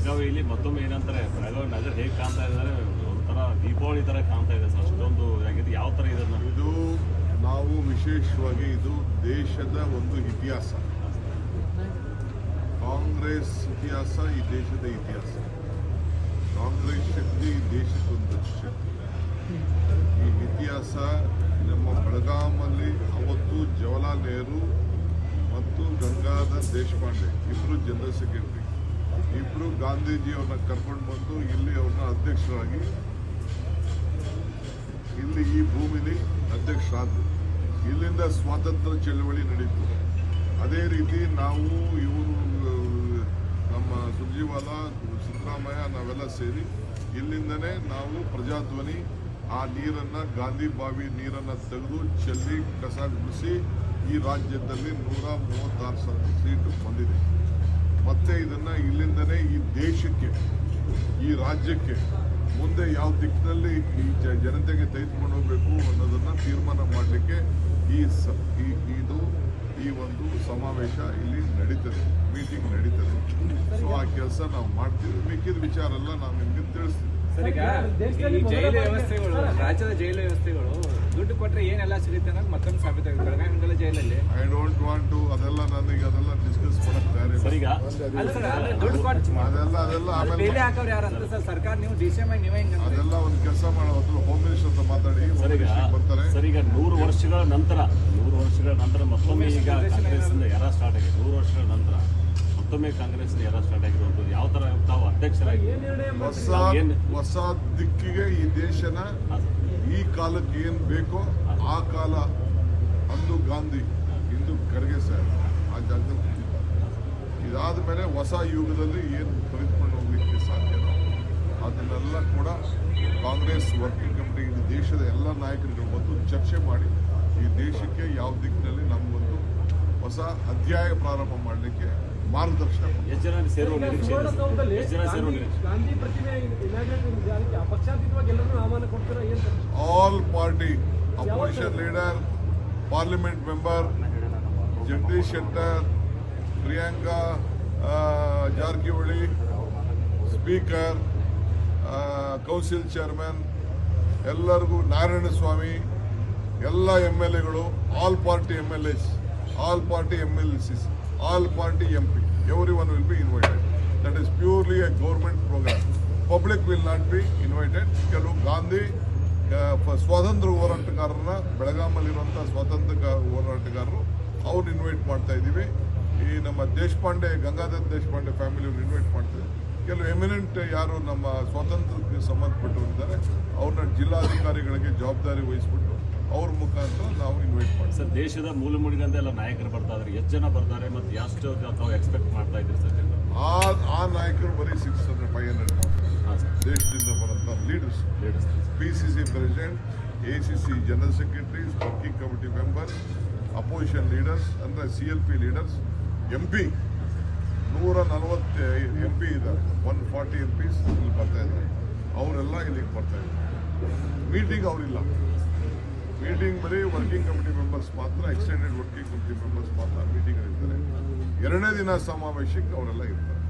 ಬೆಳಗಾವಿಯಲ್ಲಿ ಮತ್ತೊಮ್ಮೆ ಏನಂತಾರೆ ಬೆಳಗಾವಿ ನಗರ ಹೇಗೆ ಕಾಣ್ತಾ ಇದ್ದಾರೆ ಒಂಥರ ದೀಪಾವಳಿ ಥರ ಕಾಣ್ತಾ ಇದೆ ಸರ್. ಅಷ್ಟೊಂದು ಆಗಿದೆ. ಯಾವ ಥರ ಇದೆ ಇದು ನಾವು ವಿಶೇಷವಾಗಿ ಇದು ದೇಶದ ಒಂದು ಇತಿಹಾಸ. ಕಾಂಗ್ರೆಸ್ ಇತಿಹಾಸ ಈ ದೇಶದ ಇತಿಹಾಸ. ಕಾಂಗ್ರೆಸ್ ಶಕ್ತಿ ಈ ದೇಶಕ್ಕೊಂದು ಶಕ್ತಿ. ಈ ಇತಿಹಾಸ ನಮ್ಮ ಬೆಳಗಾಮಲ್ಲಿ ಅವತ್ತು ಜವಾಹರ್ಲಾಲ್ ನೆಹರು ಮತ್ತು ಗಂಗಾಧರ್ ದೇಶಪಾಂಡೆ ಇಬ್ಬರು ಜನರಲ್ ಸೆಕ್ರೆಟರಿ, ಇಬ್ಬರು ಗಾಂಧೀಜಿಯವ್ರನ್ನ ಕರ್ಕೊಂಡು ಬಂದು ಇಲ್ಲಿ ಅವ್ರನ್ನ ಅಧ್ಯಕ್ಷರಾಗಿ ಇಲ್ಲಿ ಈ ಭೂಮಿಲಿ ಅಧ್ಯಕ್ಷರಾದರು. ಇಲ್ಲಿಂದ ಸ್ವಾತಂತ್ರ್ಯ ಚಳವಳಿ ನಡೀತು. ಅದೇ ರೀತಿ ನಾವು ಇವರು ನಮ್ಮ ಸುರ್ಜೇವಾಲಾ, ಸಿದ್ದರಾಮಯ್ಯ ನಾವೆಲ್ಲ ಸೇರಿ ಇಲ್ಲಿಂದನೇ ನಾವು ಪ್ರಜಾಧ್ವನಿ ಆ ನೀರನ್ನು ಗಾಂಧಿ ಬಾವಿ ನೀರನ್ನು ತೆಗೆದು ಚೆಲ್ಲಿ ಕಸ ಗುಡಿಸಿ ಈ ರಾಜ್ಯದಲ್ಲಿ 136 ಸೀಟು ಬಂದಿದೆ. ಮತ್ತೆ ಇದನ್ನು ಇಲ್ಲಿಂದನೇ ಈ ದೇಶಕ್ಕೆ ಈ ರಾಜ್ಯಕ್ಕೆ ಮುಂದೆ ಯಾವ ದಿಕ್ಕಿನಲ್ಲಿ ಈ ಜನತೆಗೆ ತೆಗೆದುಕೊಂಡು ಹೋಗಬೇಕು ಅನ್ನೋದನ್ನು ತೀರ್ಮಾನ ಮಾಡಲಿಕ್ಕೆ ಈ ಒಂದು ಸಮಾವೇಶ ಇಲ್ಲಿ ನಡೀತದೆ, ಮೀಟಿಂಗ್ ನಡೀತದೆ. ಸೊ ಆ ಕೆಲಸ ನಾವು ಮಾಡ್ತೀವಿ. ಮಿಕ್ಕಿದ ವಿಚಾರ ಎಲ್ಲ ನಾವು ನಿಮಗೆ ತಿಳಿಸ್ತೀವಿ. ಜೈಲು ವ್ಯವಸ್ಥೆಗಳು, ರಾಜ್ಯದ ಜೈಲು ವ್ಯವಸ್ಥೆಗಳು ದುಡ್ಡು ಕೊಟ್ಟರೆ ಏನೆಲ್ಲ ಸಿಗುತ್ತೆ ಅನ್ನೋದು ಮತ್ತೊಂದು ಸಾಬೀತಾಗಿದೆ ಬೆಳಗಾವಿ ಜೈಲಲ್ಲಿ. ಐ ಡೋಂಟ್ ವಾಂಟ್ ಟು ಅದೆಲ್ಲ ಡಿಸ್ಕಸ್ ಮಾಡಕ್ಕೆ ಅದೆಲ್ಲ ಬೇಲೆ ಹಾಕೋರು ಯಾರು ಅಂತ ಸರ್ ಸರ್ಕಾರ ನೀವು ಡಿಸಿಎಂ ನೀವೇ ಹಿಂಗೆ ಅದೆಲ್ಲ ಒಂದು ಕೆಲಸ ಮಾಡೋದು ಹೋಮ್ ಮಿನಿಸ್ಟರ್ ಹತ್ರ ಮಾತಾಡಿ ಬರ್ತಾರೆ. ಸರ್ ಈಗ 100 ವರ್ಷಗಳ ನಂತರ ಮತ್ತೊಮ್ಮೆ ಈಗ ಕಾಂಗ್ರೆಸ್ ಎರ ಸ್ಟಾರ್ಟ್ ಆಗಿದೆ. 100 ವರ್ಷಗಳ ನಂತರ ಮತ್ತೊಮ್ಮೆ ಕಾಂಗ್ರೆಸ್ ಎರ ಸ್ಟಾರ್ಟ್ ಆಗಿರುವಂಥದ್ದು ಯಾವ ಥರ ತಾವು ಅಧ್ಯಕ್ಷರಾಗಿ ಹೊಸ ದಿಕ್ಕಿಗೆ ಈ ದೇಶನ ಈ ಕಾಲಕ್ಕೆ ಏನು ಬೇಕೋ ಆ ಕಾಲ ಅಂದು ಗಾಂಧಿ ಇಂದು ಖರ್ಗೆ ಸರ್ ಆ ಜಾಗದಲ್ಲಿ ಇದಾದ ಮೇಲೆ ಹೊಸ ಯುಗದಲ್ಲಿ ಏನು ತೆಗೆದುಕೊಂಡು ಹೋಗ್ಲಿಕ್ಕೆ ಸಾಧ್ಯನೋ ಅದನ್ನೆಲ್ಲ ಕೂಡ ಕಾಂಗ್ರೆಸ್ ವರ್ಕಿಂಗ್ ಕಮಿಟಿ ಈ ದೇಶದ ಎಲ್ಲ ನಾಯಕರುಗಳು ಬಂದು ಚರ್ಚೆ ಮಾಡಿ ಈ ದೇಶಕ್ಕೆ ಯಾವ ದಿಕ್ಕಿನಲ್ಲಿ ನಮಗೊಂದು ಹೊಸ ಅಧ್ಯಾಯ ಪ್ರಾರಂಭ ಮಾಡಲಿಕ್ಕೆ ಮಾರ್ಗದರ್ಶನ. All party opposition leader, parliament member Jagadish Shettar, Priyanka Jarkiholi, speaker, council chairman, ಎಲ್ಲರಿಗೂ ನಾರಾಯಣ ಸ್ವಾಮಿ, ಎಲ್ಲ MLAಗಳು, all party MLAs, all party MLCs, all party MP, everyone will be invited. That is purely a government program. Public will not be invited. ಕೆಲವು ಗಾಂಧಿ ಸ್ವಾತಂತ್ರ್ಯ ಹೋರಾಟಗಾರರನ್ನ ಬೆಳಗಾಮಲ್ಲಿರುವಂಥ ಸ್ವಾತಂತ್ರ್ಯ ಹೋರಾಟಗಾರರು ಅವ್ರು invite ಮಾಡ್ತಾ ಇದ್ದೀವಿ. ಈ ನಮ್ಮ ದೇಶಪಾಂಡೆ, ಗಂಗಾಧರ್ ದೇಶಪಾಂಡೆ ಫ್ಯಾಮಿಲಿಯವ್ರು ಇನ್ವೈಟ್ ಮಾಡ್ತಾರೆ. ಕೆಲವು ಎಮಿನೆಂಟ್ ಯಾರು ನಮ್ಮ ಸ್ವಾತಂತ್ರ್ಯಕ್ಕೆ ಸಂಬಂಧಪಟ್ಟವರಿದ್ದಾರೆ ಅವ್ರನ್ನ ಜಿಲ್ಲಾಧಿಕಾರಿಗಳಿಗೆ ಜವಾಬ್ದಾರಿ ವಹಿಸ್ಬಿಟ್ಟು ಅವ್ರ ಮುಖಾಂತರ ನಾವು ಇನ್ವೈಟ್ ಮಾಡ್ತೀವಿ. ಸರ್ ದೇಶದ ಮೂಲೆಮೂಡಿಗಂತ ಎಲ್ಲ ನಾಯಕರು ಬರ್ತಾ ಇದ್ದಾರೆ. ಎಷ್ಟು ಜನ ಬರ್ತಾರೆ ಮತ್ತು ಎಷ್ಟು ತಾವು ಎಕ್ಸ್ಪೆಕ್ಟ್ ಮಾಡ್ತಾ ಇದ್ದೀರಿ ಸರ್? ಆ ನಾಯಕರು ಬರೀ 600-500 ದೇಶದಿಂದ ಬರುವಂಥ leaders, PCC president, ACC general secretaries, working committee members, opposition leaders ಅಂದರೆ CLP ಲೀಡರ್ಸ್, MP 140 MP ಇದ್ದಾರೆ, 140 MPs ಇಲ್ಲಿ ಬರ್ತಾ ಇದ್ದಾರೆ. ಅವರೆಲ್ಲ ಇಲ್ಲಿಗೆ ಬರ್ತಾ ಇದ್ದಾರೆ. ಮೀಟಿಂಗ್ ಅವರಿಲ್ಲ, ಮೀಟಿಂಗ್ ಬರೀ ವರ್ಕಿಂಗ್ ಕಮಿಟಿ ಮೆಂಬರ್ಸ್ ಮಾತ್ರ, ಎಕ್ಸ್ಟೆಂಡೆಡ್ ವರ್ಕಿಂಗ್ ಕಮಿಟಿ ಮೆಂಬರ್ಸ್ ಮಾತ್ರ ಮೀಟಿಂಗ್ ಇರ್ತಾರೆ. 2ನೇ ದಿನ ಸಮಾವೇಶಕ್ಕೆ ಅವರೆಲ್ಲ ಇರ್ತಾರೆ.